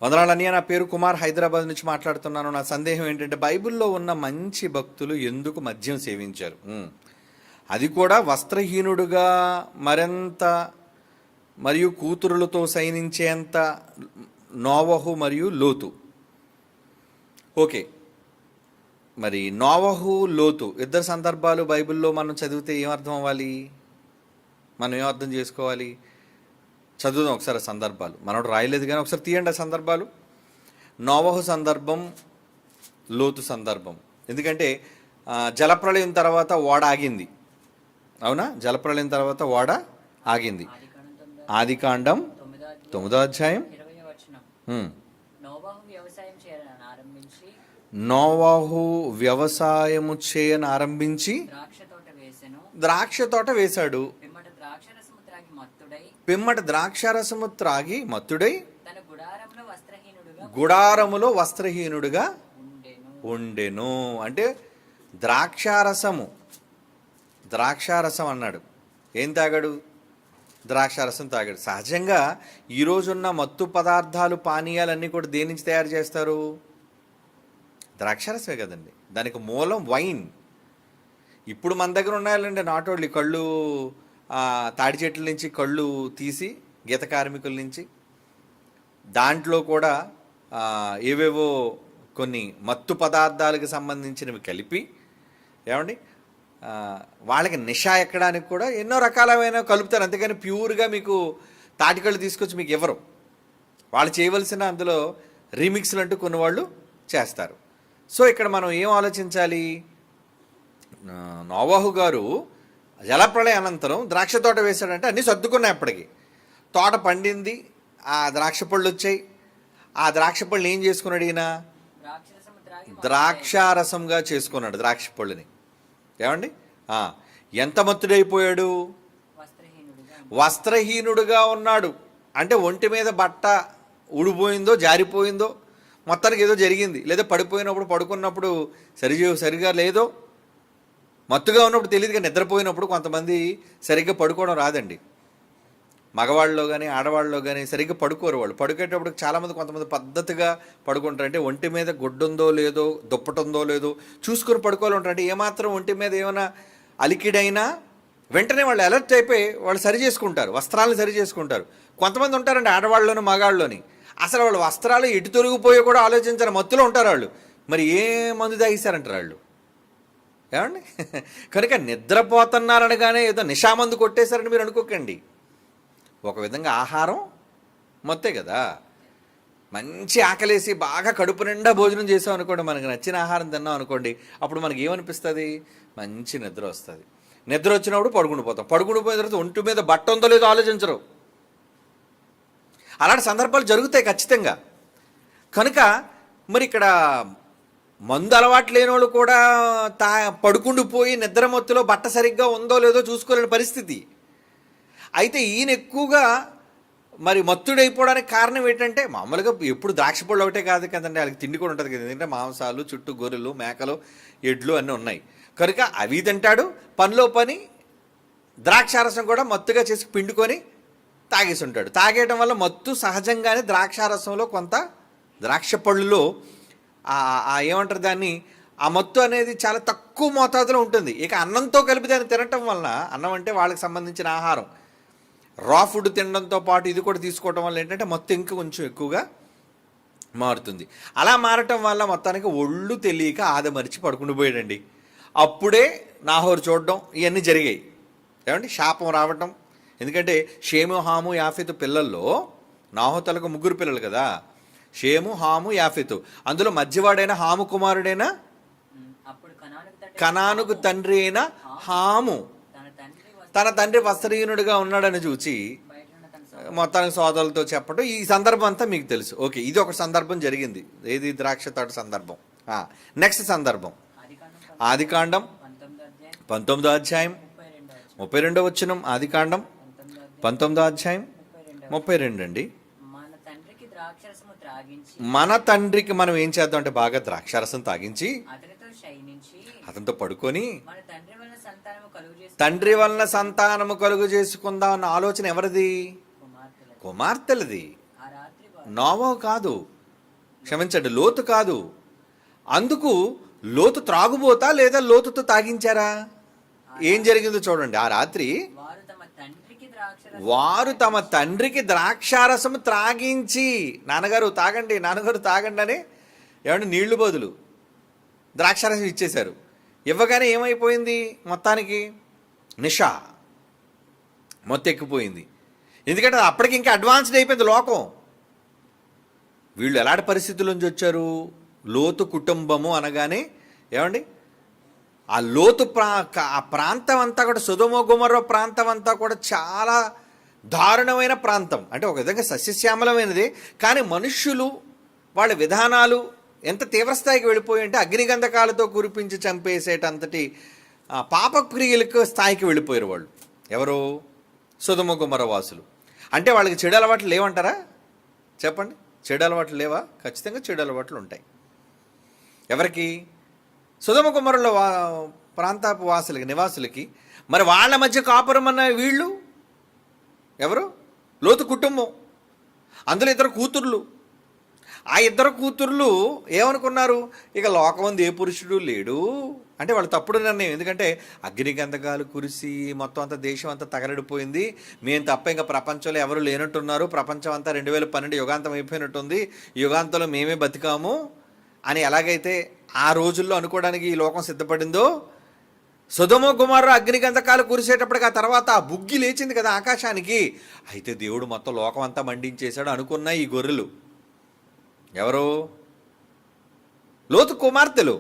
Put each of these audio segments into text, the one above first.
వందనాలు అన్నయ్య. నా పేరు కుమార్, హైదరాబాద్ నుంచి మాట్లాడుతున్నాను. నా సందేహం ఏంటంటే, బైబిల్లో ఉన్న మంచి భక్తులు ఎందుకు మద్యం సేవించారు? అది కూడా వస్త్రహీనుడుగా మరింత మరియు కూతురులతో శయనించేంత నోవహు మరియు లోతు. ఓకే, మరి నోవహు లోతు ఇద్దరు సందర్భాలు బైబిల్లో మనం చదివితే ఏమర్థం అవ్వాలి? మనం ఏం అర్థం చేసుకోవాలి? చదువుదాం ఒకసారి సందర్భాలు. మనోడు రాయలేదు కానీ ఒకసారి తీయండి ఆ సందర్భాలు. నోవహు సందర్భం, లోతు సందర్భం. ఎందుకంటే జలప్రళయం తర్వాత ఓడ ఆగింది. అవునా? జలప్రళయం తర్వాత ఓడ ఆగింది. ఆదికాండం 9వ అధ్యాయం. నోవహు వ్యవసాయము చేయను ఆరంభించి ద్రాక్ష తోట వేశాడు. పిమ్మట ద్రాక్షారసము త్రాగి మత్తుడై గుడారములో వస్త్రహీనుడుగా ఉండెను. అంటే ద్రాక్షారసం అన్నాడు. ఏం తాగాడు? ద్రాక్షారసం తాగాడు. సహజంగా ఈరోజున్న మత్తు పదార్థాలు, పానీయాలన్నీ కూడా దేని నుంచి తయారు చేస్తారు? ద్రాక్షారసమే కదండి. దానికి మూలం వైన్. ఇప్పుడు మన దగ్గర ఉన్నాయండి నాటోళ్ళు కళ్ళు, తాడి చెట్ల నుంచి కళ్ళు తీసి, గీత కార్మికుల నుంచి దాంట్లో కూడా ఏవేవో కొన్ని మత్తు పదార్థాలకు సంబంధించినవి కలిపి, ఏమండి, వాళ్ళకి నిషా ఎక్కడానికి కూడా ఎన్నో రకాలమైన కలుపుతారు. అంతేకాని ప్యూర్గా మీకు తాటికళ్ళు తీసుకొచ్చి మీకు ఇవ్వరు. వాళ్ళు చేయవలసిన అందులో రీమిక్స్లు అంటూ కొన్ని వాళ్ళు చేస్తారు. సో ఇక్కడ మనం ఏం ఆలోచించాలి? నోవహు గారు జలప్రళయ అనంతరం ద్రాక్ష తోట వేశాడంటే అన్నీ సర్దుకున్నాయి. అప్పటికి తోట పండింది, ఆ ద్రాక్ష పళ్ళు వచ్చాయి. ఆ ద్రాక్ష పళ్ళని ఏం చేసుకున్నాడు ఈయన? ద్రాక్షారసంగా చేసుకున్నాడు ద్రాక్ష పళ్ళుని. ఏమండి, ఎంత మత్తుడైపోయాడు? వస్త్రహీనుడుగా ఉన్నాడు. అంటే ఒంటి మీద బట్ట ఊడిపోయిందో, జారిపోయిందో, మొత్తానికి ఏదో జరిగింది. లేదా పడిపోయినప్పుడు, పడుకున్నప్పుడు సరిగా లేదో, మత్తుగా ఉన్నప్పుడు తెలియదు. కానీ నిద్రపోయినప్పుడు కొంతమంది సరిగ్గా పడుకోవడం రాదండి. మగవాళ్ళలో కానీ ఆడవాళ్ళలో కానీ సరిగ్గా పడుకోరు. వాళ్ళు పడుకునేటప్పుడు చాలామంది కొంతమంది పద్ధతిగా పడుకుంటారు. అంటే ఒంటి మీద గుడ్డుందో లేదో, దుప్పటుందో లేదో చూసుకొని పడుకోవాలి ఉంటారు. అంటే ఏమాత్రం ఒంటి మీద ఏమైనా అలికిడైనా వెంటనే వాళ్ళు అలర్ట్ అయిపోయి వాళ్ళు సరి చేసుకుంటారు, వస్త్రాలను సరి చేసుకుంటారు. కొంతమంది ఉంటారండి ఆడవాళ్ళలోని మగాళ్ళలోని అసలు వాళ్ళు వస్త్రాలు ఎటు తొలగిపోయో కూడా ఆలోచించారు, మత్తులో ఉంటారు వాళ్ళు. మరి ఏ మందు తాగిస్తారంటారు వాళ్ళు? ఏమండి, కనుక నిద్రపోతున్నారనగానే ఏదో నిషామందు కొట్టేశారని మీరు అనుకోకండి. ఒక విధంగా ఆహారం మొత్తే కదా. మంచి ఆకలేసి బాగా కడుపు నిండా భోజనం చేసాం అనుకోండి, మనకు నచ్చిన ఆహారం తిన్నాం అనుకోండి, అప్పుడు మనకి ఏమనిపిస్తుంది? మంచి నిద్ర వస్తుంది. నిద్ర వచ్చినప్పుడు పడుకుండిపోతాం. పడుకుండిపోయిన తర్వాత ఒంటి మీద బట్ట ఉందో లేదో ఆలోచించరు. అలాంటి సందర్భాలు జరుగుతాయి ఖచ్చితంగా. కనుక మరి ఇక్కడ మందు అలవాటు లేని వాళ్ళు కూడా పడుకుండిపోయి నిద్ర మొత్తులో బట్ట సరిగ్గా ఉందో లేదో చూసుకోలేని పరిస్థితి. అయితే ఈయన ఎక్కువగా మరి మత్తుడైపోవడానికి కారణం ఏంటంటే, మామూలుగా ఎప్పుడు ద్రాక్ష పళ్ళు ఒకటే కాదు కదండి, వాళ్ళకి తిండి కూడా ఉంటుంది కదా. ఎందుకంటే మాంసాలు, చుట్టూ గొర్రెలు, మేకలు, ఎడ్లు అన్నీ ఉన్నాయి కనుక అవి తింటాడు. పనిలో పని ద్రాక్షారసం కూడా మత్తుగా చేసి పిండుకొని తాగేసి ఉంటాడు. తాగేయడం వల్ల మత్తు సహజంగానే ద్రాక్షారసంలో కొంత, ద్రాక్ష పళ్ళులో ఏమంటారు దాన్ని, ఆ మత్తు అనేది చాలా తక్కువ మోతాదులో ఉంటుంది. ఇక అన్నంతో కలిపి దాన్ని తినటం వలన, అన్నం అంటే వాళ్ళకి సంబంధించిన ఆహారం, రా ఫుడ్ తినడంతో పాటు ఇది కూడా తీసుకోవటం వల్ల ఏంటంటే మత్తు ఇంకా కొంచెం ఎక్కువగా మారుతుంది. అలా మారటం వల్ల మొత్తానికి ఒళ్ళు తెలియక ఆదమరిచి పడుకుండిపోయాడండి. అప్పుడే నాహోరు చూడడం ఇవన్నీ జరిగాయి. ఏమంటే శాపం రావటం. ఎందుకంటే షేము, హాము, యాఫెతు పిల్లల్లో నాహోతలకు 3 పిల్లలు కదా, షేము, హాము, యాఫెతు. అందులో మధ్యవాడైన హాము కుమారుడైన కనానుకు తండ్రి అయిన హాము తన తండ్రి వస్త్రహీనుడిగా ఉన్నాడని చూచి మొత్తానికి సోదరులతో చెప్పడం. ఈ సందర్భం అంతా మీకు తెలుసు. ఓకే, ఇది ఒక సందర్భం జరిగింది. ఏది? ద్రాక్ష తోట సందర్భం. నెక్స్ట్ సందర్భం ఆదికాండం 19వ అధ్యాయం 32వ వచనం. ఆదికాండం 19వ అధ్యాయం 32 అండి. మన తండ్రికి మనం ఏం చేద్దాం అంటే బాగా ద్రాక్షారసం తాగించి అతనితో పడుకొని తండ్రి వలన సంతానము కలుగు చేసుకుందాం అన్న ఆలోచన ఎవరిది? కుమార్తెలది. నోవహు కాదు, క్షమించండి, లోతు కాదు. అందుకు లోతు త్రాగుబోతా లేదా లోతుతో తాగించారా? ఏం జరిగిందో చూడండి. ఆ రాత్రి వారు తమ తండ్రికి ద్రాక్షారసము త్రాగించి, నాన్నగారు తాగండి, నాన్నగారు తాగండి అని ఏమంటే నీళ్లు బదులు ద్రాక్షారసం ఇచ్చేశారు. ఇవ్వగానే ఏమైపోయింది? మొత్తానికి నిషా మొత్తం ఎక్కిపోయింది. ఎందుకంటే అప్పటికి ఇంకా అడ్వాన్స్డ్ అయిపోయింది లోకం. వీళ్ళు ఎలాంటి పరిస్థితుల నుంచి వచ్చారు? లోతు కుటుంబము అనగానే ఏమండి, ఆ లోతు ఆ ప్రాంతం అంతా కూడా, సొదొమ గొమొర్రా ప్రాంతం అంతా కూడా చాలా దారుణమైన ప్రాంతం. అంటే ఒక విధంగా సస్యశ్యామలమైనది, కానీ మనుష్యులు వాళ్ళ విధానాలు ఎంత తీవ్రస్థాయికి వెళ్ళిపోయి అంటే అగ్నిగంధకాలతో కురిపించి చంపేసేటంతటి పాపక్రియలకు స్థాయికి వెళ్ళిపోయారు వాళ్ళు. ఎవరు? సొదొమ గొమొర్రా వాసులు. అంటే వాళ్ళకి చెడు అలవాట్లు లేవంటారా? చెప్పండి, చెడు అలవాట్లు లేవా? ఖచ్చితంగా చెడు అలవాట్లు ఉంటాయి. ఎవరికి? సొదొమ గొమొర్రాలో ప్రాంతపు వాసులకి, నివాసులకి. మరి వాళ్ళ మధ్య కాపురం అన్న వీళ్ళు ఎవరు? లోతు కుటుంబం. అందులో ఇద్దరు కూతుర్లు. ఆ ఇద్దరు కూతుర్లు ఏమనుకున్నారు? ఇక లోకమందు ఏ పురుషుడు లేడు అంటే వాళ్ళు తప్పుడు నిర్ణయం. ఎందుకంటే అగ్నిగంధకాలు కురిసి మొత్తం అంతా దేశం అంతా తగలడిపోయింది, మేము తప్ప ఇంకా ప్రపంచంలో ఎవరు లేనట్టున్నారు, ప్రపంచం అంతా 2012 యుగాంతం అయిపోయినట్టుంది, యుగాంతంలో మేమే బతికాము అని ఎలాగైతే ఆ రోజుల్లో అనుకోవడానికి ఈ లోకం సిద్ధపడిందో, సొదొమ గొమొర్రా అగ్నిగంధకాలు కురిసేటప్పటికి ఆ తర్వాత ఆ బుగ్గి లేచింది కదా ఆకాశానికి. అయితే దేవుడు మొత్తం లోకం అంతా మండించేశాడు అనుకున్న ఈ గొర్రెలు ఎవరు? లోతు కుమార్తెలు.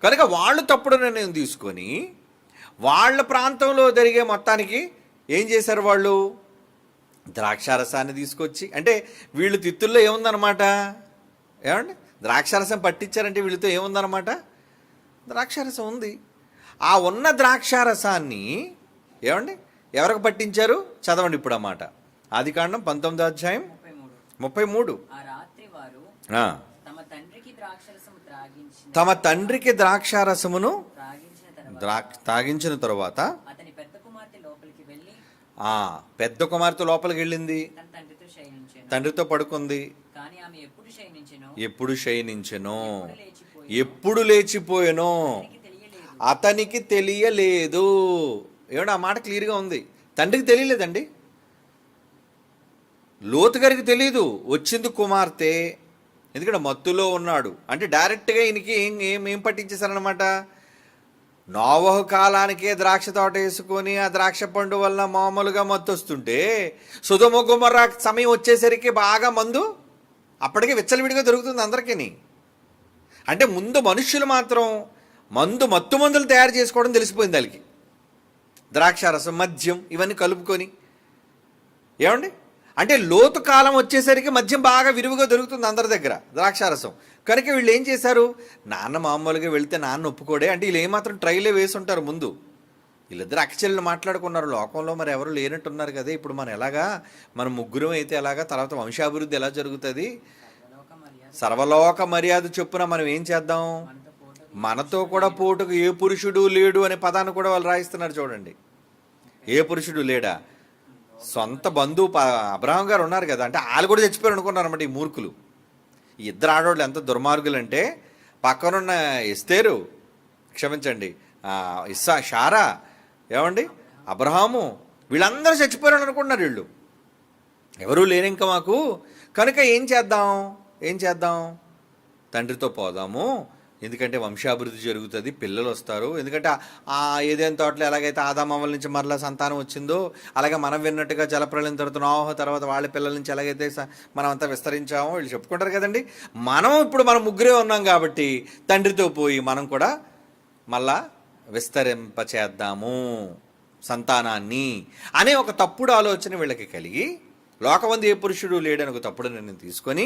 కనుక వాళ్ళు తప్పుడు నిర్ణయం తీసుకొని వాళ్ళ ప్రాంతంలో జరిగే మొత్తానికి ఏం చేశారు? వాళ్ళు ద్రాక్షారసాన్ని తీసుకొచ్చి, అంటే వీళ్ళు తిత్తుల్లో ఏముందనమాట, ఏమండి, ద్రాక్షారసం పట్టించారంటే వీళ్ళతో ఏముందనమాట, ద్రాక్షారసం ఉంది. ఆ ఉన్న ద్రాక్షారసాన్ని ఏమండి ఎవరికి పట్టించారు? చదవండి ఇప్పుడు అన్నమాట. ఆదికాండం 19వ అధ్యాయం 33. తమ తండ్రికి ద్రాక్షారసమును తాగించిన తరువాత పెద్ద కుమార్తె లోపలికి వెళ్ళింది, తండ్రితో పడుకుంది. ఎప్పుడు శయనించెనో, ఎప్పుడు లేచిపోయానో అతనికి తెలియలేదు. ఏమన్నా ఆ మాట క్లియర్గా ఉంది. తండ్రికి తెలియలేదండి, లోతు గారికి తెలియదు. వచ్చింది కుమార్తె, ఎందుకంటే మత్తులో ఉన్నాడు. అంటే డైరెక్ట్గా ఈయనకి ఏం పట్టించేశారనమాట, నోవహు కాలానికే ద్రాక్ష తోట వేసుకొని ఆ ద్రాక్ష పండు వల్ల మామూలుగా మత్తు వస్తుంటే సొదొమ గొమొర్రా సమయం వచ్చేసరికి బాగా మందు అప్పటికే విచ్చలవిడిగా దొరుకుతుంది అందరికీ. అంటే ముందు మనుష్యులు మాత్రం మత్తు మందులు తయారు చేసుకోవడం తెలిసిపోయింది వాళ్ళకి. ద్రాక్షారసం, మద్యం ఇవన్నీ కలుపుకొని, ఏమండి, అంటే లోతు కాలం వచ్చేసరికి మద్యం బాగా విరివిగా దొరుకుతుంది అందరి దగ్గర, ద్రాక్షారసం. కనుక వీళ్ళు ఏం చేశారు? నాన్న మామూలుగా వెళితే నాన్న ఒప్పుకోడే అంటే వీళ్ళు ఏమాత్రం ట్రైలే వేసి ఉంటారు ముందు. వీళ్ళిద్దరు అక్కచెల్లెలు మాట్లాడుకున్నారు, లోకంలో మరి ఎవరు లేనట్టున్నారు కదా, ఇప్పుడు మనం ఎలాగా, మనం ముగ్గురం అయితే ఎలాగా, తర్వాత వంశాభివృద్ధి ఎలా జరుగుతుంది, సర్వలోక మర్యాద చొప్పున మనం ఏం చేద్దాం, మనతో కూడా పోటుకు ఏ పురుషుడు లేడు అనే పదాన్ని కూడా వాళ్ళు రాయిస్తున్నారు చూడండి. ఏ పురుషుడు లేడా? సొంత బంధువు అబ్రహాం గారు ఉన్నారు కదా, అంటే వాళ్ళు కూడా చచ్చిపోయారు అనుకున్నారు అన్నమాట ఈ మూర్ఖులు. ఈ ఇద్దరు ఆడవాళ్ళు ఎంత దుర్మార్గులు అంటే, పక్కనున్న ఎస్తేరు, క్షమించండి, షారా, ఏమండి, అబ్రహాము, వీళ్ళందరూ చచ్చిపోయారు అనుకుంటున్నారు వీళ్ళు. ఎవరూ లేరు ఇంకా మాకు. కనుక ఏం చేద్దాం, తండ్రితో పోదాము, ఎందుకంటే వంశాభివృద్ధి జరుగుతుంది, పిల్లలు వస్తారు. ఎందుకంటే ఆ ఏదైనా తోటలో ఎలాగైతే ఆదామవ్వల నుంచి మరలా సంతానం వచ్చిందో, అలాగే మనం విన్నట్టుగా జలప్రళయం తర్వాత నోవహు తర్వాత వాళ్ళ పిల్లల నుంచి ఎలాగైతే మనం అంతా విస్తరించామో వీళ్ళు చెప్పుకుంటారు కదండి. ఇప్పుడు మనం ముగ్గురే ఉన్నాం కాబట్టి తండ్రితో పోయి మనం కూడా మళ్ళా విస్తరింపచేద్దాము సంతానాన్ని అనే ఒక తప్పుడు ఆలోచన వీళ్ళకి కలిగి, లోకమందు ఏ పురుషుడు లేడని ఒక తప్పుడు నిర్ణయం తీసుకొని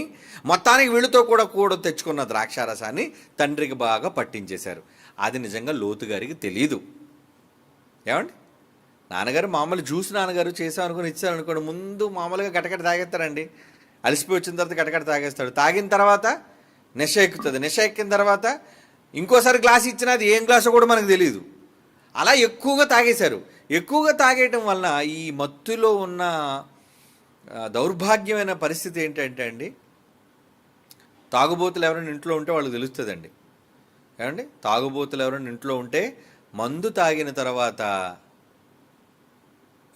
మొత్తానికి వీళ్ళతో కూడా తెచ్చుకున్న ద్రాక్షారసాన్ని తండ్రికి బాగా పట్టించేశారు. అది నిజంగా లోతు గారికి తెలియదు. ఏమండి, నాన్నగారు మామూలు జ్యూస్ నాన్నగారు చేసామనుకుని ఇచ్చారనుకోండి, ముందు మామూలుగా గటగట తాగేస్తారండి. అలసిపోయి వచ్చిన తర్వాత గటగట తాగేస్తాడు. తాగిన తర్వాత నెష ఎక్కుతుంది. నెష ఎక్కిన తర్వాత ఇంకోసారి గ్లాస్ ఇచ్చినా అది ఏం గ్లాసో కూడా మనకు తెలియదు. అలా ఎక్కువగా తాగేశారు. ఎక్కువగా తాగేయటం వలన ఈ మత్తులో ఉన్న దౌర్భాగ్యమైన పరిస్థితి ఏంటంటే అండి, తాగుబోతులు ఎవరైనా ఇంట్లో ఉంటే వాళ్ళకి తెలుస్తుందండి. ఏమండి, తాగుబోతులు ఎవరైనా ఇంట్లో ఉంటే మందు తాగిన తర్వాత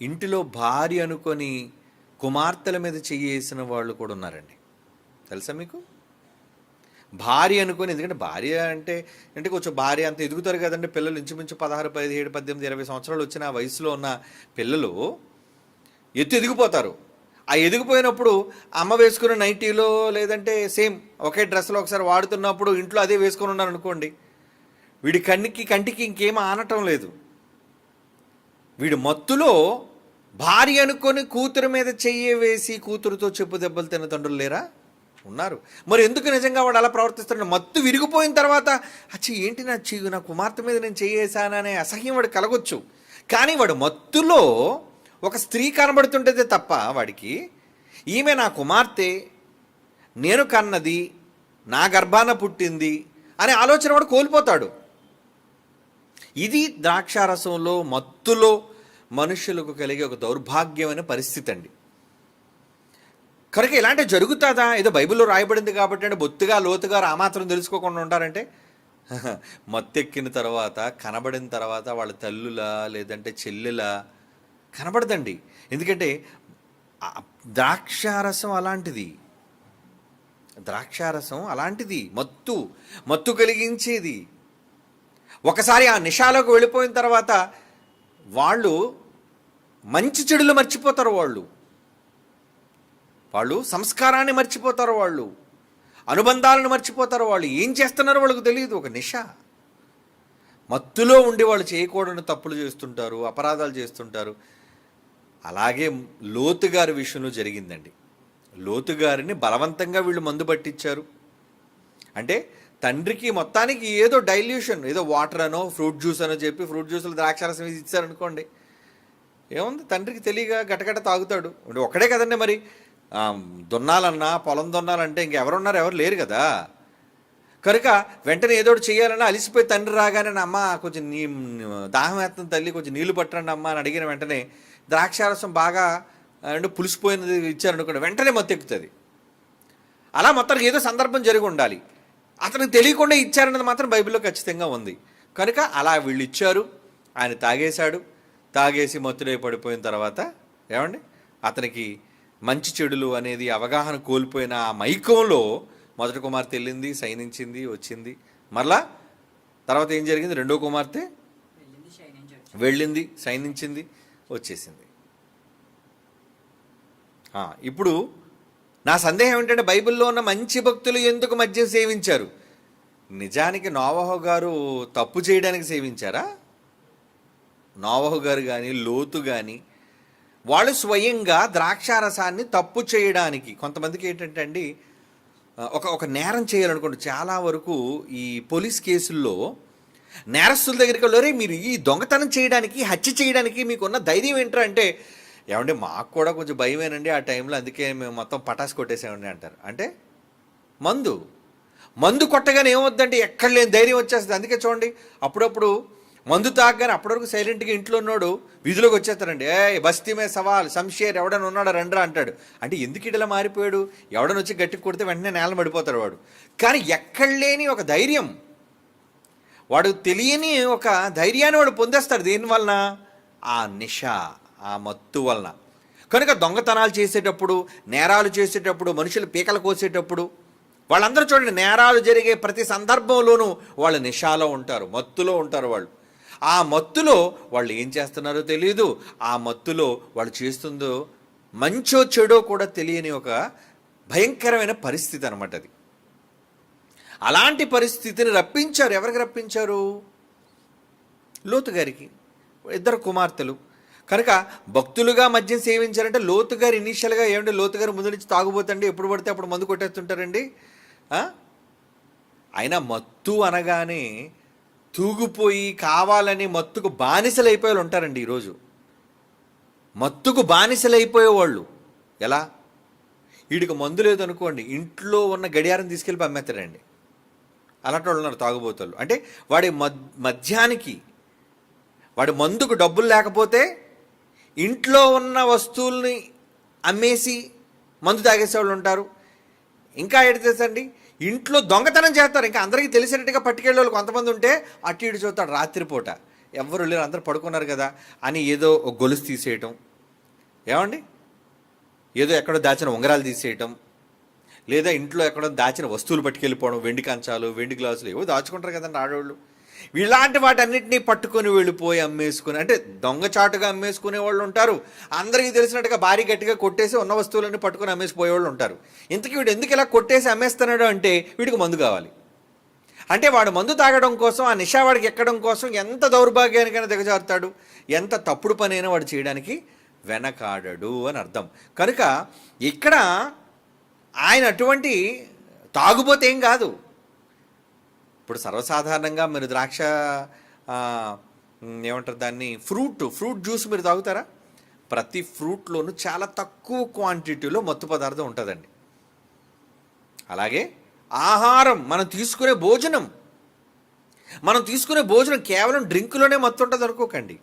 ఇంటిలో భార్య అనుకొని కుమార్తెల మీద చెయ్యేసిన వాళ్ళు కూడా ఉన్నారండి. తెలుసా మీకు? భార్య అనుకొని, ఎందుకంటే భార్య అంటే కొంచెం భార్య అంత ఎదుగుతారు కదండి పిల్లలు. ఇంచుమించు 16, 17, 18, 20 సంవత్సరాలు వచ్చిన ఆ వయసులో ఉన్న పిల్లలు ఎదిగిపోతారు. ఆ ఎదిగిపోయినప్పుడు అమ్మ వేసుకున్న నైటీలో లేదంటే సేమ్ ఒకే డ్రెస్లో ఒకసారి వాడుతున్నప్పుడు ఇంట్లో అదే వేసుకొని ఉన్నారు అనుకోండి, వీడి కంటికి ఇంకేం ఆనటం లేదు. వీడు మత్తులో భార్య అనుకొని కూతురు మీద చెయ్యి వేసి కూతురుతో చెప్పు దెబ్బలు తిన్న తండ్రులు లేరా? ఉన్నారు. మరి ఎందుకు నిజంగా వాడు అలా ప్రవర్తిస్తున్నాడు? మత్తు విరిగిపోయిన తర్వాత ఏంటి నా కుమార్తె మీద నేను చేయేసాననే అసహ్యం వాడు కలగొచ్చు. కానీ వాడు మత్తులో ఒక స్త్రీ కనబడుతుంటేదే తప్ప వాడికి ఈమె నా కుమార్తె, నేను కన్నది, నా గర్భాన పుట్టింది అనే ఆలోచన వాడు కోల్పోతాడు. ఇది ద్రాక్షారసంలో మత్తులో మనుషులకు కలిగే ఒక దౌర్భాగ్యమైన పరిస్థితి అండి. కనుక ఇలాంటివి జరుగుతుందా? ఏదో బైబిల్లో రాయబడింది కాబట్టి అంటే బొత్తుగా లోతుగా ఆ మాత్రం తెలుసుకోకుండా ఉంటారంటే, మత్తెక్కిన తర్వాత కనబడిన తర్వాత వాళ్ళ తల్లులా లేదంటే చెల్లెలా కనబడదండి. ఎందుకంటే ద్రాక్షారసం అలాంటిది, మత్తు కలిగించేది. ఒకసారి ఆ నిషాలోకి వెళ్ళిపోయిన తర్వాత వాళ్ళు మంచి చెడులు మర్చిపోతారు. వాళ్ళు సంస్కారాన్ని మర్చిపోతారు, వాళ్ళు అనుబంధాలను మర్చిపోతారు. వాళ్ళు ఏం చేస్తున్నారో వాళ్ళకు తెలియదు. ఒక నిష, మత్తులో ఉండి వాళ్ళు చేయకూడని తప్పులు చేస్తుంటారు, అపరాధాలు చేస్తుంటారు. అలాగే లోతు గారి విషయంలో జరిగిందండి. లోతు గారిని బలవంతంగా వీళ్ళు మందు పట్టించారు. అంటే తండ్రికి మొత్తానికి ఏదో డైల్యూషన్, ఏదో వాటర్ అనో ఫ్రూట్ జ్యూస్ అనో చెప్పి ఫ్రూట్ జ్యూస్లో ద్రాక్షారసం ఇచ్చారనుకోండి, ఏముంది, తండ్రికి తెలియగా గటగట తాగుతాడు. ఒక్కడే కదండి మరి. దున్నాలన్నా పొలం దున్నాలంటే ఇంకెవరున్నారు? ఎవరు లేరు కదా. కనుక వెంటనే ఏదో చేయాలన్నా అలిసిపోయి తండ్రి రాగానే అమ్మ కొంచెం దాహం వేస్తుంది తల్లి, కొంచెం నీళ్లు పట్టండి అమ్మ అని అడిగిన వెంటనే ద్రాక్షారసం బాగా పులిసిపోయినది ఇచ్చారనుకోండి, వెంటనే మత్తెక్కుతుంది. అలా మొత్తానికి ఏదో సందర్భం జరిగి ఉండాలి. అతనికి తెలియకుండా ఇచ్చారన్నది మాత్రం బైబిల్లో ఖచ్చితంగా ఉంది. కనుక అలా వీళ్ళు ఇచ్చారు, ఆయన తాగేశాడు. తాగేసి మత్తులై పడిపోయిన తర్వాత ఏమండి, అతనికి మంచి చెడులు అనేది అవగాహన కోల్పోయిన ఆ మైకంలో మొదటి కుమార్తె వెళ్ళింది, సైనించింది, వచ్చింది. మరలా తర్వాత ఏం జరిగింది? రెండో కుమార్తె వెళ్ళింది, సైనించింది, వచ్చేసింది. ఇప్పుడు నా సందేహం ఏంటంటే, బైబిల్లో ఉన్న మంచి భక్తులు ఎందుకు మద్యం సేవించారు? నిజానికి నోవహు గారు తప్పు చేయడానికి సేవించారా? నోవహు గారు కానీ లోతు కానీ వాళ్ళు స్వయంగా ద్రాక్షారసాన్ని తప్పు చేయడానికి, కొంతమందికి ఏంటంటే అండి, ఒక నేరం చేయాలనుకోండి. చాలా వరకు ఈ పోలీస్ కేసుల్లో నేరస్తుల దగ్గరికి వెళ్ళారే, మీరు ఈ దొంగతనం చేయడానికి, హత్య చేయడానికి మీకున్న ధైర్యం ఏంట్రా అంటే, ఏమంటే మాకు కూడా కొంచెం భయమేనండి ఆ టైంలో, అందుకే మేము మొత్తం పటాసు కొట్టేసామండి అంటారు. అంటే మందు కొట్టగానే ఏమవుద్దంటే ఎక్కడ లేని ధైర్యం వచ్చేస్తుంది. అందుకే చూడండి, అప్పుడప్పుడు మందు తాగగానే అప్పటివరకు సైలెంట్గా ఇంట్లో ఉన్నాడు వీధిలోకి వచ్చేస్తారండి. బస్తీ మే సవాల్ సంషేర్ ఎవడని ఉన్నాడా రండ్రా అంటాడు. అంటే ఎందుకు ఇట్లా మారిపోయాడు? ఎవడని వచ్చి గట్టి కొడితే వెంటనే నేల పడిపోతాడు వాడు. కానీ ఎక్కడ లేని ఒక ధైర్యం, వాడు తెలియని ఒక ధైర్యాన్ని వాడు పొందేస్తాడు. దేనివలన? ఆ నిష, ఆ మత్తు వలన. కనుక దొంగతనాలు చేసేటప్పుడు, నేరాలు చేసేటప్పుడు, మనుషులు పీకలు కోసేటప్పుడు వాళ్ళందరూ చూడండి, నేరాలు జరిగే ప్రతి సందర్భంలోనూ వాళ్ళు నిషాలో ఉంటారు, మత్తులో ఉంటారు. ఆ మత్తులో వాళ్ళు ఏం చేస్తున్నారో తెలియదు. ఆ మత్తులో వాళ్ళు చేస్తుందో మంచో చెడో కూడా తెలియని ఒక భయంకరమైన పరిస్థితి అనమాట అది. అలాంటి పరిస్థితిని రప్పించారు. ఎవరికి రప్పించారు? లోతు గారికి. 2 కుమార్తెలు. కనుక భక్తులుగా మద్యం సేవించారంటే లోతు గారు ఇనీషియల్గా ఏమంటే, లోతు గారు ముందు నుంచి తాగుబోతండి, ఎప్పుడు పడితే అప్పుడు మందు కొట్టేస్తుంటారండి. అయినా మత్తు అనగానే తూగిపోయి కావాలని మత్తుకు బానిసలైపోయే వాళ్ళు ఉంటారండి. ఈరోజు మత్తుకు బానిసలైపోయేవాళ్ళు ఎలా? వీడికి మందు లేదనుకోండి, ఇంట్లో ఉన్న గడియారం తీసుకెళ్ళి అమ్మేస్తారండి. అలాంటి వాళ్ళు ఉన్నారు తాగుబోతులు. అంటే వాడి మద్యానికి, వాడి మందుకు డబ్బులు లేకపోతే ఇంట్లో ఉన్న వస్తువుల్ని అమ్మేసి మందు తాగేసేవాళ్ళు ఉంటారు. ఇంకా ఏంటి తెలుసండి, ఇంట్లో దొంగతనం చేస్తారు. ఇంకా అందరికీ తెలిసినట్టుగా పట్టుకెళ్ళే వాళ్ళు కొంతమంది ఉంటే అటు ఇటు చూస్తాడు రాత్రిపూట, ఎవరు లేరు అందరు పడుకున్నారు కదా అని ఏదో ఒక గొలుసు తీసేయటం, ఏమండి ఏదో ఎక్కడో దాచిన ఉంగరాలు తీసేయటం, లేదా ఇంట్లో ఎక్కడో దాచిన వస్తువులు పట్టుకెళ్ళిపోవడం, వెండి కంచాలు వెండి గ్లాసులు ఏవో దాచుకుంటారు కదండి ఆడవాళ్ళు. ఇలాంటి వాటన్నిటినీ పట్టుకొని వెళ్ళిపోయి అమ్మేసుకుని, అంటే దొంగచాటుగా అమ్మేసుకునే వాళ్ళు ఉంటారు. అందరికీ తెలిసినట్టుగా భారీ గట్టిగా కొట్టేసి ఉన్న వస్తువులన్నీ పట్టుకొని అమ్మేసిపోయేవాళ్ళు ఉంటారు. ఇంతకీ వీడు ఎందుకు ఇలా కొట్టేసి అమ్మేస్తున్నాడు అంటే వీడికి మందు కావాలి. అంటే వాడు మందు తాగడం కోసం, ఆ నిషా వాడికి ఎక్కడం కోసం ఎంత దౌర్భాగ్యానికైనా దిగజారుతాడు, ఎంత తప్పుడు పనైనా వాడు చేయడానికి వెనకాడడు అని అర్థం. కనుక ఇక్కడ ఆయన అటువంటి తాగుబోతే ఏం కాదు. ఇప్పుడు సర్వసాధారణంగా మీరు ద్రాక్ష ఏమంటారు దాన్ని, ఫ్రూట్ జ్యూస్ మీరు తాగుతారా? ప్రతి ఫ్రూట్లోనూ చాలా తక్కువ క్వాంటిటీలో మత్తు పదార్థం ఉంటుందండి. అలాగే ఆహారం, మనం తీసుకునే భోజనం కేవలం డ్రింకులోనే మత్తు ఉంటుంది అనుకోకండి.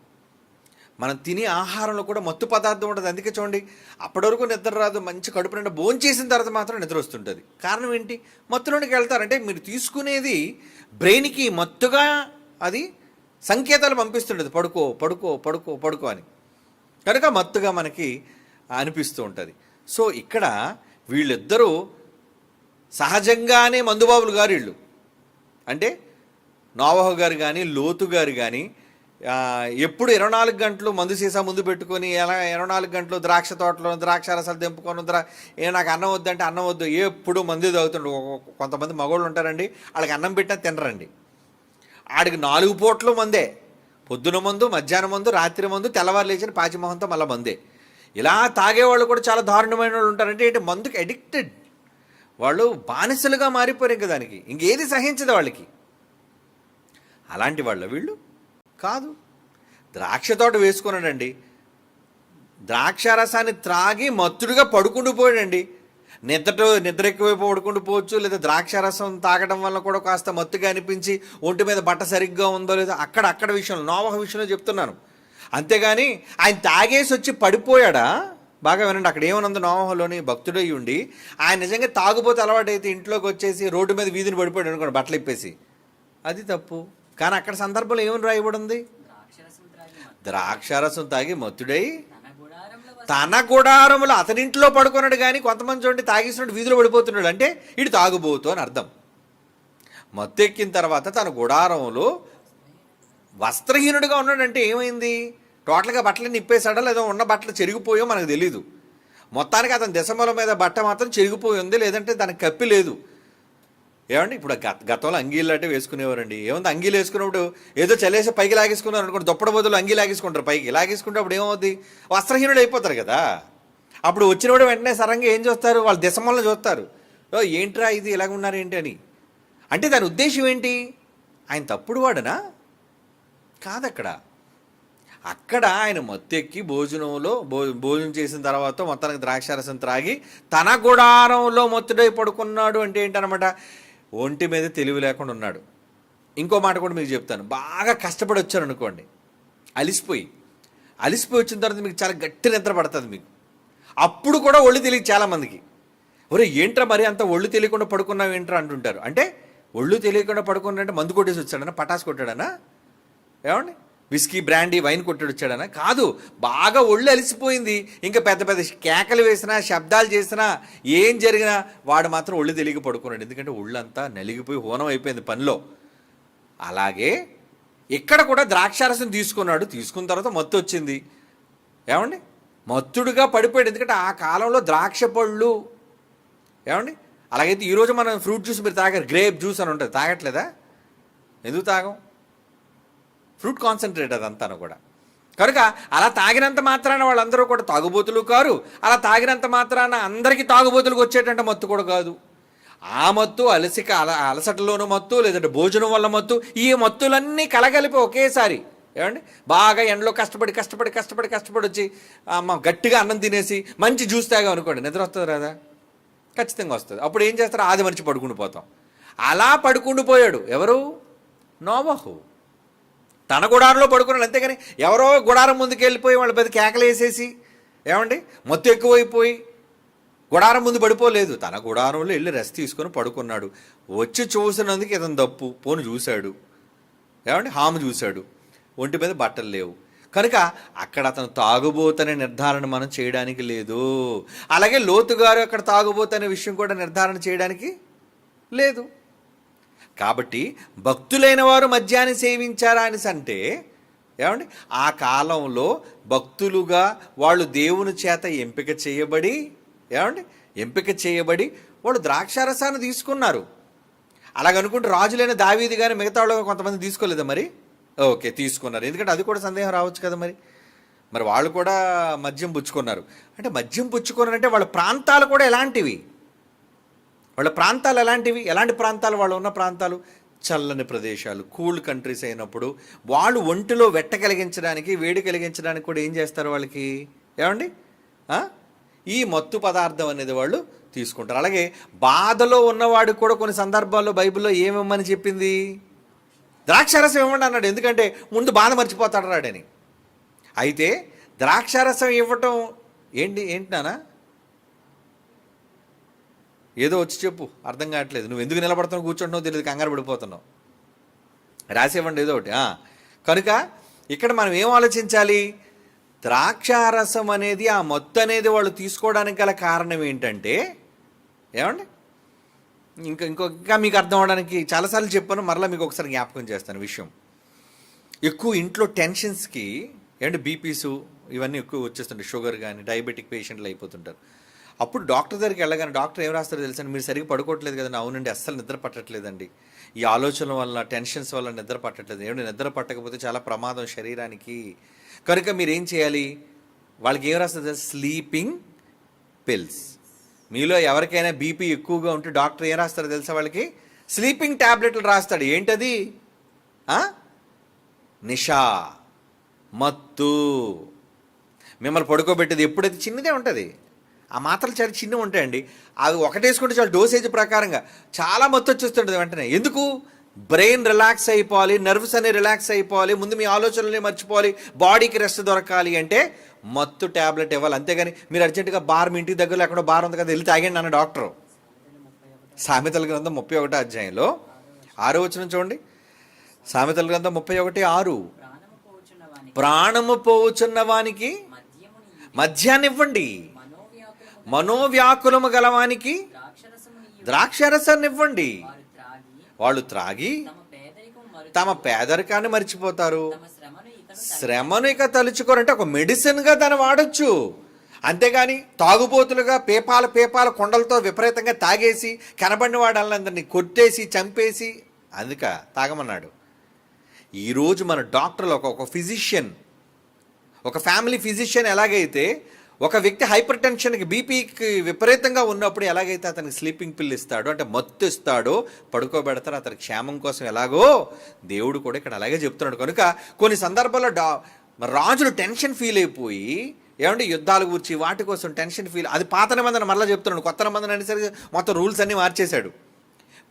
మనం తినే ఆహారంలో కూడా మత్తు పదార్థం ఉంటుంది. అందుకే చూడండి, అప్పటి వరకు నిద్ర రాదు, మంచి కడుపు నిండా భోజనం చేసిన తర్వాత మాత్రం నిద్ర వస్తుంటుంది. కారణం ఏంటి? మత్తులోనికి వెళ్తారంటే మీరు తీసుకునేది బ్రెయిన్కి మత్తుగా అది సంకేతాలు పంపిస్తుంటుంది, పడుకో పడుకో పడుకో పడుకో అని. కనుక మత్తుగా మనకి అనిపిస్తూ ఉంటుంది. సో ఇక్కడ వీళ్ళిద్దరూ సహజంగానే మందుబాబులు గారు వీళ్ళు. అంటే నోవహు గారు కానీ లోతు గారు కానీ ఎప్పుడు 24 గంటలు మందు సీసా ముందు పెట్టుకొని ఎలా 24 గంటలు ద్రాక్ష తోటలో ద్రాక్ష రసాలు తెంపుకొని నాకు అన్నం వద్దంటే అన్నం వద్దు, ఎప్పుడు మందు తాగుతుండ్రు. కొంతమంది మగవాళ్ళు ఉంటారండి, వాళ్ళకి అన్నం పెట్టినా తినరండి. ఆడికి 4 పూటలు మందే, పొద్దున మందు, మధ్యాహ్నం మందు, రాత్రి మందు, తెల్లవారు లేచిన పాచిమోహంతో మళ్ళీ మందే. ఇలా తాగేవాళ్ళు కూడా చాలా దారుణమైన వాళ్ళు ఉంటారంటే ఏంటి, మందుకి అడిక్టెడ్, వాళ్ళు బానిసలుగా మారిపోయారు ఇంకా దానికి, ఇంకేది సహించదు వాళ్ళకి. అలాంటి వాళ్ళు వీళ్ళు కాదు. ద్రాక్ష తోట వేసుకున్నాడండి, ద్రాక్ష రసాన్ని త్రాగి మత్తుడుగా పడుకుంటూ పోయాడండి. నిద్ర ఎక్కువైపు పడుకుంటూ పోవచ్చు, లేదా ద్రాక్ష రసం తాగడం వల్ల కూడా కాస్త మత్తుగా అనిపించి ఒంటి మీద బట్ట సరిగ్గా ఉందో లేదో అక్కడ విషయంలో, నోవహు విషయంలో చెప్తున్నాను. అంతేగాని ఆయన తాగేసి వచ్చి పడిపోయాడా? బాగా వినండి, అక్కడ ఏమనుంది, నోవహులోని భక్తుడై ఉండి ఆయన నిజంగా తాగుపోతే అలవాటైతే ఇంట్లోకి వచ్చేసి రోడ్డు మీద వీధిని పడిపోయాడు అనుకోండి బట్టలు ఇప్పేసి, అది తప్పు. కానీ అక్కడ సందర్భంలో ఏమని రాయబడింది? ద్రాక్షారసం తాగి మత్తుడై తన గుడారములో, అతనింట్లో పడుకున్నాడు. కానీ కొంతమంది చూడండి తాగేసినట్టు వీధిలో పడిపోతున్నాడు, అంటే ఇటు తాగుబోతు అని అర్థం. మత్తు ఎక్కిన తర్వాత తన గుడారంలో వస్త్రహీనుడిగా ఉన్నాడంటే ఏమైంది? టోటల్గా బట్టలు నిప్పేశాడా, లేదా ఉన్న బట్టలు చెరిగిపోయో మనకు తెలీదు. మొత్తానికి అతని దశమల మీద బట్ట మాత్రం చెరిగిపోయి ఉంది, లేదంటే దానికి కప్పి లేదు. ఏమండి, ఇప్పుడు గతంలో అంగీలు అంటే వేసుకునేవారండి. ఏముంది, అంగీలు వేసుకున్నప్పుడు ఏదో చలేసి పైకి లాగేసుకున్నారు అనుకోండి, దుప్పటి బదులు అంగీ లాగేసుకుంటారు, పైకి లాగేసుకుంటే అప్పుడు ఏమవుద్ది, వస్త్రహీనుడు అయిపోతారు కదా. అప్పుడు వచ్చినప్పుడు వెంటనే సరంగా ఏం చూస్తారు, వాళ్ళ దశమల్లో చూస్తారు, ఏంట్రా ఇది ఇలాగ ఉన్నారు ఏంటి అని. అంటే దాని ఉద్దేశం ఏంటి? ఆయన తప్పుడు వాడనా? కాదక్కడ. అక్కడ ఆయన మత్తెక్కి భోజనం చేసిన తర్వాత మొత్తానికి ద్రాక్షారసం త్రాగి తన గుడారంలో మత్తుడై పడుకున్నాడు. అంటే ఏంటనమాట, ఒంటి మీద తెలివి లేకుండా ఉన్నాడు. ఇంకో మాట కూడా మీకు చెప్తాను, బాగా కష్టపడి వచ్చారు అనుకోండి, అలిసిపోయి వచ్చిన తర్వాత మీకు చాలా గట్టి నిద్ర పడుతుంది మీకు. అప్పుడు కూడా ఒళ్ళు తెలియదు చాలామందికి. ఒరే ఏంట్రా మరి అంత ఒళ్ళు తెలియకుండా పడుకున్నావు ఏంట్రా అంటుంటారు. అంటే ఒళ్ళు తెలియకుండా పడుకున్నాడంటే మందు కొట్టేసి వచ్చాడనా, పటాసు కొట్టాడనా, ఏమండి విస్కీ బ్రాండీ వైన్ కొట్టాడు వచ్చాడనా? కాదు, బాగా ఒళ్ళు అలిసిపోయింది. ఇంకా పెద్ద పెద్ద కేకలు వేసినా శబ్దాలు చేసినా ఏం జరిగినా వాడు మాత్రం ఒళ్ళు తెలియక పడుకున్నాడు. ఎందుకంటే ఒళ్ళంతా నలిగిపోయి హోనం అయిపోయింది పనిలో. అలాగే ఇక్కడ కూడా ద్రాక్షారసం తీసుకున్న తర్వాత మత్తు వచ్చింది. ఏమండి, మత్తుడుగా పడిపోయాడు. ఎందుకంటే ఆ కాలంలో ద్రాక్ష పళ్ళు, ఏమండి, అలాగైతే ఈరోజు మనం ఫ్రూట్ జ్యూస్ మీరు తాగారు, గ్రేప్ జ్యూస్ అని ఉంటుంది, తాగట్లేదా? ఎందుకు తాగం? ఫ్రూట్ కాన్సన్ట్రేట్ అదంతా కూడా. కనుక అలా తాగినంత మాత్రాన వాళ్ళందరూ కూడా తాగుబోతులు కారు, అలా తాగినంత మాత్రాన అందరికీ తాగుబోతులకు వచ్చేటంటే మత్తు కూడా కాదు. ఆ మత్తు అలసటలోనూ మత్తు, లేదంటే భోజనం వల్ల మత్తు, ఈ మత్తులన్నీ కలగలిపి ఒకేసారి, ఏమండి, బాగా ఎండలో కష్టపడి వచ్చి గట్టిగా అన్నం తినేసి మంచి జ్యూస్ తాగాం అనుకోండి, నిద్ర వస్తుంది రాదా? ఖచ్చితంగా వస్తుంది. అప్పుడు ఏం చేస్తారు, ఆది మనిషి పడుకుంటూ పోతాం. అలా పడుకుంటూ పోయాడు ఎవరు? నోవహు. తన గుడారంలో పడుకున్నాడు. అంతేగాని ఎవరో గుడారం ముందుకు వెళ్ళిపోయి వాళ్ళ పెద్ద కేకలు వేసేసి ఏమండి మొత్తం ఎక్కువైపోయి గుడారం ముందు పడిపోలేదు, తన గుడారంలో వెళ్ళి రెస్ట్ తీసుకొని పడుకున్నాడు. వచ్చి చూసినందుకు ఇతను తప్పు, పోను చూశాడు, ఏమండి హాము చూశాడు, ఒంటి మీద బట్టలు లేవు కనుక అక్కడ అతను తాగుబోతనే నిర్ధారణ మనం చేయడానికి లేదు. అలాగే లోతు గారు అక్కడ తాగుబోతనే విషయం కూడా నిర్ధారణ చేయడానికి లేదు. కాబట్టి భక్తులైన వారు మద్యాన్ని సేవించారా అని అంటే ఏమండి ఆ కాలంలో భక్తులుగా వాళ్ళు దేవుని చేత ఎంపిక చేయబడి వాళ్ళు ద్రాక్షారసాన్ని తీసుకున్నారు. అలాగనుకుంటే రాజులైన దావీదు కానీ మిగతా వాళ్ళు కొంతమంది తీసుకోలేదా? మరి ఓకే తీసుకున్నారు, ఎందుకంటే అది కూడా సందేహం రావచ్చు కదా. మరి వాళ్ళు కూడా మద్యం పుచ్చుకున్నారు అంటే మద్యం పుచ్చుకున్నారంటే వాళ్ళ ప్రాంతాలు కూడా ఎలాంటివి, ఎలాంటి ప్రాంతాలు వాళ్ళు ఉన్న ప్రాంతాలు చల్లని ప్రదేశాలు, కూల్ కంట్రీస్ అయినప్పుడు వాళ్ళు ఒంటిలో వెట్ట కలిగించడానికి వేడి కలిగించడానికి కూడా ఏం చేస్తారు వాళ్ళకి, ఏమండి ఈ మత్తు పదార్థం అనేది వాళ్ళు తీసుకుంటారు. అలాగే బాధలో ఉన్నవాడు కూడా కొన్ని సందర్భాల్లో బైబిల్లో ఏమిమ్మని చెప్పింది, ద్రాక్షారసం ఇవ్వండి అన్నాడు. ఎందుకంటే ముందు బాధ మర్చిపోతాడు రాడని. అయితే ద్రాక్షారసం ఇవ్వటం ఏంటి నానా, ఏదో వచ్చి చెప్పు, అర్థం కావట్లేదు, నువ్వు ఎందుకు నిలబడుతున్నావు కూర్చుంటున్నావు తెలియదు, కంగారు పడిపోతున్నావు, రాసివ్వండి ఏదో ఒకటి. కనుక ఇక్కడ మనం ఏం ఆలోచించాలి, ద్రాక్షారసం అనేది ఆ మత్తు అనేది వాళ్ళు తీసుకోవడానికి గల కారణం ఏంటంటే ఏమండి ఇంకా మీకు అర్థం అవడానికి చాలాసార్లు చెప్పాను, మరలా మీకు ఒకసారి జ్ఞాపకం చేస్తాను విషయం. ఎక్కువ ఇంట్లో టెన్షన్స్కి ఏమంటే బీపీసు ఇవన్నీ ఎక్కువ వచ్చేస్తుంటాయి, షుగర్ కానీ డయాబెటిక్ పేషెంట్లు అయిపోతుంటారు. అప్పుడు డాక్టర్ దగ్గరికి వెళ్ళగానే డాక్టర్ ఏం రాస్తారో తెలుసండి, మీరు సరిగ్గా పడుకోవట్లేదు కదండి. అవునండి, అస్సలు నిద్ర పట్టట్లేదండి, ఈ ఆలోచనల వల్ల టెన్షన్స్ వల్ల నిద్ర పట్టట్లేదు. ఏమంటే నిద్ర పట్టకపోతే చాలా ప్రమాదం శరీరానికి, కనుక మీరు ఏం చేయాలి, వాళ్ళకి ఏం రాస్తుంది, స్లీపింగ్ పిల్స్. మీలో ఎవరికైనా బీపీ ఎక్కువగా ఉంటే డాక్టర్ ఏం రాస్తారో తెలుసా, వాళ్ళకి స్లీపింగ్ ట్యాబ్లెట్లు రాస్తాడు. ఏంటది, నిషా, మత్తు, మిమ్మల్ని పడుకోబెట్టేది. ఎప్పుడైతే చిన్నదే ఉంటుంది, ఆ మాత్రలు చాలా చిన్నవి ఉంటాయండి, అవి ఒకటేసుకుంటే చాలా డోసేజ్ ప్రకారంగా చాలా మత్తు వచ్చేస్తుంటుంది వెంటనే. ఎందుకు, బ్రెయిన్ రిలాక్స్ అయిపోవాలి, నర్వ్స్ అనేవి రిలాక్స్ అయిపోవాలి, ముందు మీ ఆలోచనలే మర్చిపోవాలి, బాడీకి రెస్ట్ దొరకాలి అంటే మత్తు ట్యాబ్లెట్ ఇవ్వాలి. అంతేగాని మీరు అర్జెంటుగా బార్, మీ ఇంటి దగ్గరలో ఎక్కడో బార్ ఉంది కదా వెళ్ళి తాగండి అన్న డాక్టరు. సామెతల గ్రంథం 31వ అధ్యాయంలో 6వ వచనం చూడండి. సామెతల గ్రంథం 31:6, ప్రాణము పోవుచున్న వానికి మద్యాన్ని ఇవ్వండి, మనోవ్యాకులము గలవానికి ద్రాక్షారసాన్ని ఇవ్వండి. వాళ్ళు త్రాగి తమ పేదరికాన్ని మర్చిపోతారు, శ్రమను ఇక తలుచుకోరంటే ఒక మెడిసిన్గా దాన్ని వాడచ్చు. అంతేగాని తాగుబోతులుగా పేపాల కొండలతో విపరీతంగా తాగేసి కనబడిన వాళ్ళందరినీ కొట్టేసి చంపేసి అందుక తాగమన్నాడు. ఈరోజు మన డాక్టర్లు ఒక ఫిజిషియన్, ఒక ఫ్యామిలీ ఫిజిషియన్ ఎలాగైతే ఒక వ్యక్తి హైపర్ టెన్షన్కి బీపీకి విపరీతంగా ఉన్నప్పుడు ఎలాగైతే అతనికి స్లీపింగ్ పిల్ ఇస్తాడో అంటే మత్తు ఇస్తాడో పడుకోబెడతారో అతని క్షేమం కోసం, ఎలాగో దేవుడు కూడా ఇక్కడ అలాగే చెప్తున్నాడు. కనుక కొన్ని సందర్భాల్లో రాజులు టెన్షన్ ఫీల్ అయిపోయి ఏమంటే యుద్ధాల గురించి వాటి కోసం టెన్షన్ ఫీల్, అది పాత నిబంధన మరలా చెప్తున్నాడు. కొత్త నిబంధన అనేసరికి మొత్తం రూల్స్ అన్నీ మార్చేశాడు.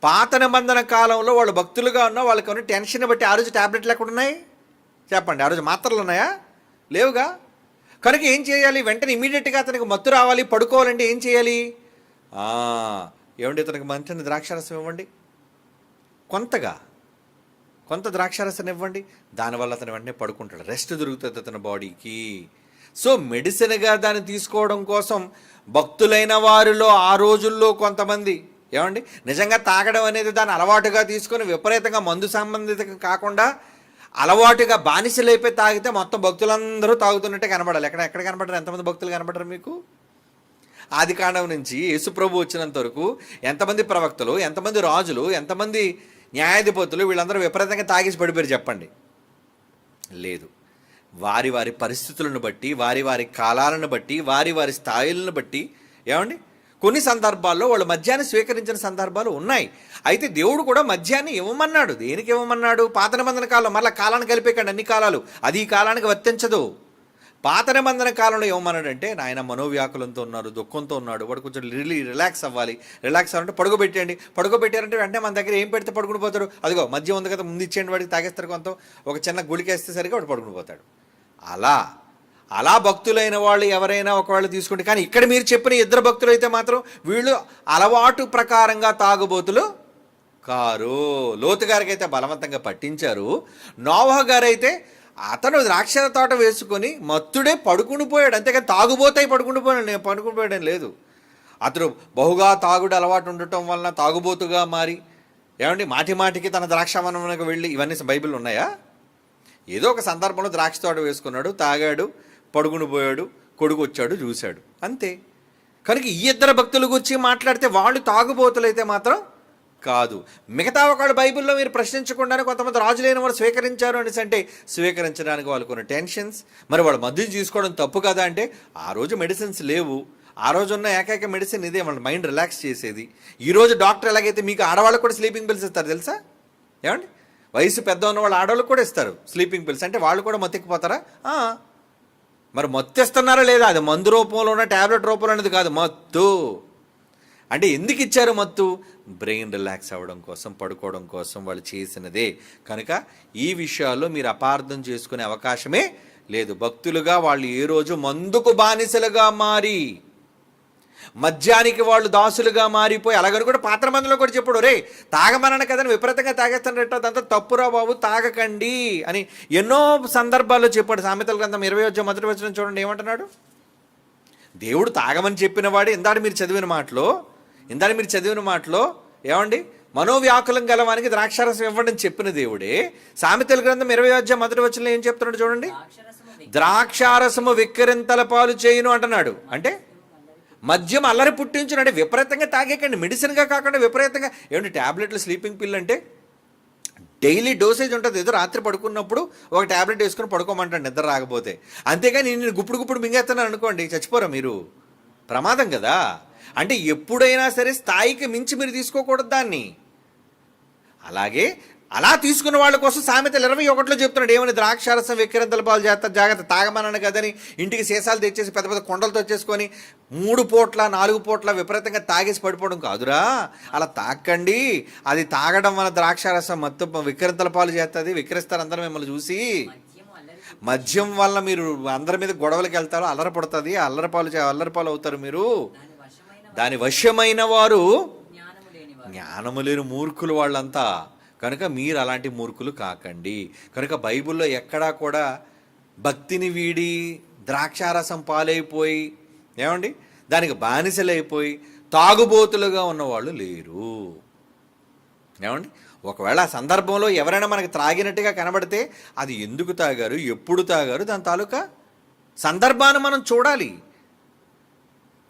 పాత నిబంధన కాలంలో వాళ్ళు భక్తులుగా ఉన్న వాళ్ళకి ఉన్న టెన్షన్ బట్టి ఆ రోజు ట్యాబ్లెట్లు ఎక్కడ ఉన్నాయి చెప్పండి, ఆ రోజు మాత్రలు ఉన్నాయా, లేవుగా. కనుక ఏం చేయాలి, వెంటనే ఇమీడియట్గా అతనికి మత్తు రావాలి, పడుకోవాలంటే ఏం చేయాలి, ఏమండి అతనికి మంచి ద్రాక్షారసం ఇవ్వండి, కొంత ద్రాక్షారసం ఇవ్వండి, దానివల్ల అతను వెంటనే పడుకుంటాడు, రెస్ట్ దొరుకుతుంది అతని బాడీకి. సో మెడిసిన్గా దాన్ని తీసుకోవడం కోసం భక్తులైన వారిలో ఆ రోజుల్లో కొంతమంది ఏమండి నిజంగా తాగడం అనేది దాన్ని అలవాటుగా తీసుకొని విపరీతంగా మందు సంబంధిత కాకుండా అలవాటుగా బానిసలైపోయి తాగితే మొత్తం భక్తులందరూ తాగుతున్నట్టే కనబడాలి. ఎక్కడ కనబడరు, ఎంతమంది భక్తులు కనబడరు మీకు? ఆది కాండం నుంచి యేసుప్రభు వచ్చినంత వరకు ఎంతమంది ప్రవక్తలు, ఎంతమంది రాజులు, ఎంతమంది న్యాయాధిపతులు వీళ్ళందరూ విపరీతంగా తాగేసి పడిపోయారు చెప్పండి? లేదు. వారి వారి పరిస్థితులను బట్టి, వారి వారి కాలాలను బట్టి, వారి వారి స్థాయిలను బట్టి ఏమండి కొన్ని సందర్భాల్లో వాళ్ళు మద్యాన్ని స్వీకరించిన సందర్భాలు ఉన్నాయి. అయితే దేవుడు కూడా మద్యాన్ని ఇవ్వమన్నాడు. దేనికి ఇవ్వమన్నాడు? పాత నిబంధన కాలంలో, మళ్ళీ కాలాన్ని కలిపేకండి అన్ని కాలాలు, అది ఈ కాలానికి వర్తించదు. పాత నిబంధన కాలంలో ఏమన్నాడంటే, నాయన మనోవ్యాకులంతో ఉన్నారు, దుఃఖంతో ఉన్నాడు, వాడు కొంచెం రిలాక్స్ అవ్వాలి, రిలాక్స్ అవ్వాలంటే పడుకోబెట్టారంటే వెంటనే మన దగ్గర ఏం పెడితే పడుకుని పోతాడు, అదిగో మద్యం ఉంది కదా ముందు ఇచ్చేయండి వాడికి తాగేస్తారు, కొంత ఒక చిన్న గుళికేస్తే సరిగా వాడు పడుకుని పోతాడు. అలా అలా భక్తులైన వాళ్ళు ఎవరైనా ఒకవేళ తీసుకుంటే, కానీ ఇక్కడ మీరు చెప్పిన ఇద్దరు భక్తులు అయితే మాత్రం వీళ్ళు అలవాటు ప్రకారంగా తాగుబోతులు కారు. లోతు గారికి అయితే బలవంతంగా పట్టించారు. నోవహ గారైతే అతను ద్రాక్ష తోట వేసుకొని మత్తుడే పడుకుని పోయాడు, అంతేకాని తాగుబోతాయి పడుకుని పోయాడని లేదు. అతడు బహుగా తాగుడు అలవాటు ఉండటం వలన తాగుబోతుగా మారి, ఏమండి, మాటి మాటికి తన ద్రాక్షవనంలోకి వెళ్ళి, ఇవన్నీ బైబిల్ ఉన్నాయా? ఏదో ఒక సందర్భంలో ద్రాక్ష తోట వేసుకున్నాడు, తాగాడు, పడుకుని పోయాడు, కొడుకు వచ్చాడు, చూశాడు, అంతే. కనుక ఈ ఇద్దరు భక్తుల గురించి మాట్లాడితే వాళ్ళు తాగుబోతులైతే మాత్రం కాదు. మిగతా ఒకళ్ళు బైబిల్లో మీరు ప్రశ్నించకుండానే కొంతమంది రాజులైన వారు స్వీకరించారు అనేసి అంటే స్వీకరించడానికి వాళ్ళు కొన్ని టెన్షన్స్. మరి వాళ్ళు మద్యం తీసుకోవడం తప్పు కదా అంటే, ఆ రోజు మెడిసిన్స్ లేవు, ఆ రోజు ఉన్న ఏకైక మెడిసిన్ ఇదే, వాళ్ళ మైండ్ రిలాక్స్ చేసేది. ఈరోజు డాక్టర్ ఎలాగైతే మీకు ఆడవాళ్ళకు కూడా స్లీపింగ్ పిల్స్ ఇస్తారు తెలుసా? ఏమండి, వయసు పెద్ద ఉన్న వాళ్ళు ఆడవాళ్ళకు కూడా ఇస్తారు స్లీపింగ్ పిల్స్. అంటే వాళ్ళు కూడా మత్తెక్కిపోతారా? మరి మత్తు ఇస్తున్నారా లేదా? అది మందు రూపంలో ఉన్న ట్యాబ్లెట్ రూపంలో అనేది కాదు, మత్తు. అంటే ఎందుకు ఇచ్చారు మత్తు? బ్రెయిన్ రిలాక్స్ అవ్వడం కోసం, పడుకోవడం కోసం వాళ్ళు చేసినదే. కనుక ఈ విషయాల్లో మీరు అపార్థం చేసుకునే అవకాశమే లేదు. భక్తులుగా వాళ్ళు ఏ రోజు మందుకు బానిసలుగా మారి, మద్యానికి వాళ్ళు దాసులుగా మారిపోయి, అలాగని కూడా పాత్ర మందులో కూడా చెప్పాడు, రే తాగమనను కదని విపరీతంగా తాగేస్తానట్టు, అదంతా తప్పురా బాబు, తాగకండి అని ఎన్నో సందర్భాల్లో చెప్పాడు. సామెతల గ్రంథం 20:1 చూడండి ఏమంటున్నాడు. దేవుడు తాగమని చెప్పిన వాడు ఇందాక మీరు చదివిన మాటలో ఏమండి, మనోవ్యాకులం గలవానికి ద్రాక్షారసం ఇవ్వడం చెప్పిన దేవుడే సామెతల గ్రంథం 20:1 ఏం చెప్తున్నాడు చూడండి. ద్రాక్షారసము విక్కిరింతల పాలు చేయును అంటున్నాడు. అంటే మద్యం అల్లరి పుట్టించును, అంటే విపరీతంగా తాగేకండి, మెడిసిన్గా కాకుండా విపరీతంగా. ఏమంటే ట్యాబ్లెట్లు, స్లీపింగ్ పిల్ అంటే డైలీ డోసేజ్ ఉంటుంది. ఏదో రాత్రి పడుకున్నప్పుడు ఒక ట్యాబ్లెట్ వేసుకొని పడుకోమంటాడు నిద్ర రాకపోతే. అంతేగాని నేను గుప్పుడు మింగేస్తున్నాను అనుకోండి, చచ్చిపోరా మీరు, ప్రమాదం కదా. అంటే ఎప్పుడైనా సరే స్థాయికి మించి మీరు తీసుకోకూడదు దాన్ని. అలాగే అలా తీసుకున్న వాళ్ళ కోసం సామెతలు 21 చెప్తున్నాడు ఏమని, ద్రాక్షారసం విక్కిరింతల పాలు చేస్తారు, జాగ్రత్త, తాగమన్నాను కదని ఇంటికి సీసాలు తెచ్చేసి పెద్ద పెద్ద కొండలు తెచ్చేసుకొని 3 పూట్ల 4 పూట్ల విపరీతంగా తాగేసి పడిపోవడం కాదురా. అలా తాకండి. అది తాగడం వల్ల ద్రాక్షారసం మత్తు విక్కిరింతల పాలు చేస్తుంది, విక్కిరిస్తారు అందరూ మిమ్మల్ని చూసి. మద్యం వల్ల మీరు అందరి మీద గొడవలకి వెళ్తారు, అల్లరి అల్లరిపాలు అవుతారు మీరు. దాని వశ్యమైన వారు జ్ఞానము లేని మూర్ఖులు వాళ్ళంతా. కనుక మీరు అలాంటి మూర్ఖులు కాకండి. కనుక బైబిల్లో ఎక్కడా కూడా భక్తిని వీడి ద్రాక్షారసం పాలైపోయి, ఏమండి, దానికి బానిసలైపోయి తాగుబోతులుగా ఉన్నవాళ్ళు లేరు. ఏమండి, ఒకవేళ ఆ సందర్భంలో ఎవరైనా మనకి త్రాగినట్టుగా కనబడితే అది ఎందుకు తాగారు, ఎప్పుడు తాగారు, దాని తాలూకా సందర్భాన్ని మనం చూడాలి.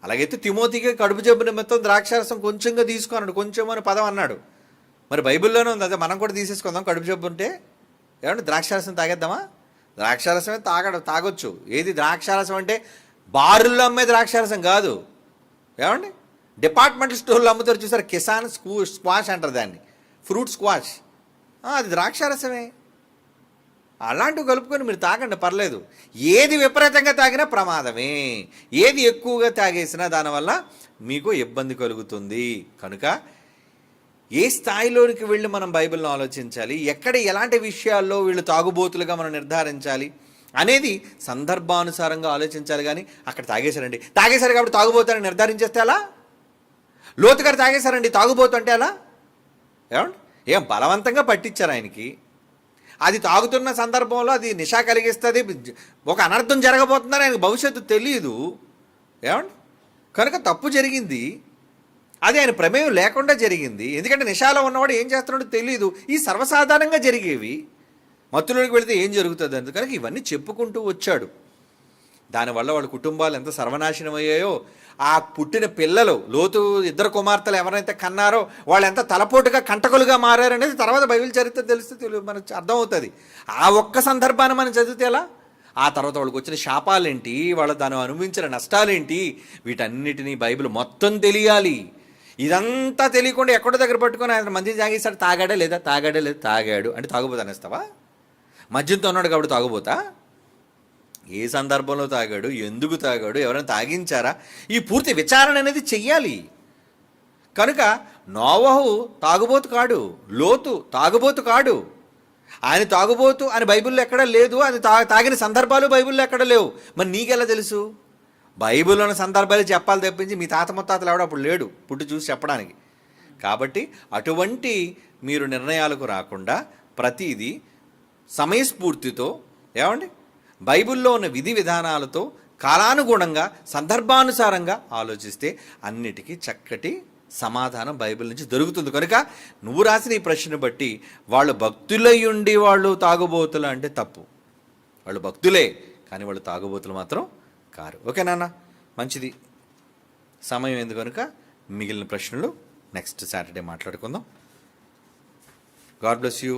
అలాగైతే తిమోతికి కడుపు జబ్బు నిమిత్తం ద్రాక్షారసం కొంచెంగా తీసుకున్నాడు, కొంచెం అని పదం అన్నాడు. మరి బైబిల్లోనే ఉంది, అదే మనం కూడా తీసేసుకుందాం. కడుపు జబ్బు ఉంటే ఏమంటే ద్రాక్షారసం తాగేద్దామా? ద్రాక్షారసమే తాగొచ్చు. ఏది ద్రాక్షారసం అంటే బారుల్లో అమ్మే ద్రాక్షారసం కాదు. ఏమండి, డిపార్ట్మెంటల్ స్టోర్లో అమ్ముతారు చూసారు, కిసాన్ స్క్వాష్ అంటారు దాన్ని, ఫ్రూట్ స్క్వాష్, అది ద్రాక్షారసమే. అలాంటివి కలుపుకొని మీరు తాగండి, పర్లేదు. ఏది విపరీతంగా తాగినా ప్రమాదమే, ఏది ఎక్కువగా తాగేసినా దానివల్ల మీకు ఇబ్బంది కలుగుతుంది. కనుక ఏ స్థాయిలోనికి వెళ్ళి మనం బైబిల్ను ఆలోచించాలి, ఎక్కడ ఎలాంటి విషయాల్లో వీళ్ళు తాగుబోతులుగా మనం నిర్ధారించాలి అనేది సందర్భానుసారంగా ఆలోచించాలి. కానీ అక్కడ తాగేశారు కాబట్టి తాగుబోతారని నిర్ధారించేస్తే అలా? లోతు గారు తాగేశారండి తాగుబోతు అంటే అలా? ఏమండి, ఏం బలవంతంగా పట్టించారు ఆయనకి. అది తాగుతున్న సందర్భంలో అది నిశా కలిగిస్తుంది, ఒక అనర్థం జరగబోతుందని ఆయనకు భవిష్యత్తు తెలియదు. ఏమండి, కనుక తప్పు జరిగింది, అది ఆయన ప్రమేయం లేకుండా జరిగింది. ఎందుకంటే నిశాలో ఉన్నవాడు ఏం చేస్తున్నాడో తెలియదు. ఈ సర్వసాధారణంగా జరిగేవి. మత్తులోకి వెళితే ఏం జరుగుతుంది అందు కనుక ఇవన్నీ చెప్పుకుంటూ వచ్చాడు. దానివల్ల వాళ్ళ కుటుంబాలు ఎంత సర్వనాశనం అయ్యాయో, ఆ పుట్టిన పిల్లలు, లోతు ఇద్దరు కుమార్తెలు ఎవరైతే కన్నారో వాళ్ళు ఎంత తలపోటుగా కంటకులుగా మారారనేది తర్వాత బైబిల్ చరిత్ర తెలిస్తే మనకు అర్థమవుతుంది. ఆ ఒక్క సందర్భాన్ని మనం చదివితే ఎలా, ఆ తర్వాత వాళ్ళకి వచ్చిన శాపాలేంటి, వాళ్ళు దాన్ని అనుభవించిన నష్టాలేంటి, వీటన్నిటినీ బైబిల్ మొత్తం తెలియాలి. ఇదంతా తెలియకుండా ఎక్కడో దగ్గర పట్టుకొని ఆయన మంచిని తాగేసాడు, తాగాడా లేదా తాగాడు అంటే తాగుబోతా అనేస్తావా? మద్యంతో ఉన్నాడు కాబట్టి తాగుబోతా? ఏ సందర్భంలో తాగాడు, ఎందుకు తాగాడు, ఎవరైనా తాగించారా, ఈ పూర్తి విచారణ అనేది చెయ్యాలి. కనుక నోవహు తాగుబోతు కాడు, లోతు తాగుబోతు కాడు. ఆయన తాగుబోతు అని బైబిల్లో ఎక్కడా లేదు, అది తాగిన సందర్భాలు బైబిల్లో ఎక్కడ లేవు. మరి నీకెలా తెలుసు? బైబిల్లోని సందర్భాలు చెప్పాలి తప్పించి మీ తాత ముత్తాతలు ఎవడో అప్పుడు లేడు పుట్టి చూసి చెప్పడానికి. కాబట్టి అటువంటి మీరు నిర్ణయాలకు రాకుండా ప్రతిదీ సమయస్ఫూర్తితో, ఏమండి, బైబిల్లో ఉన్న విధి విధానాలతో కాలానుగుణంగా సందర్భానుసారంగా ఆలోచిస్తే అన్నిటికీ చక్కటి సమాధానం బైబిల్ నుంచి దొరుకుతుంది. కనుక నువ్వు రాసిన ఈ ప్రశ్న బట్టి వాళ్ళు భక్తులై ఉండి వాళ్ళు తాగుబోతులు అంటే తప్పు. వాళ్ళు భక్తులే కానీ వాళ్ళు తాగుబోతులు మాత్రం కారు. ఓకే నాన్న, మంచిది. సమయం ఎందుకు కనుక మిగిలిన ప్రశ్నలు నెక్స్ట్ సాటర్డే మాట్లాడుకుందాం. God bless you.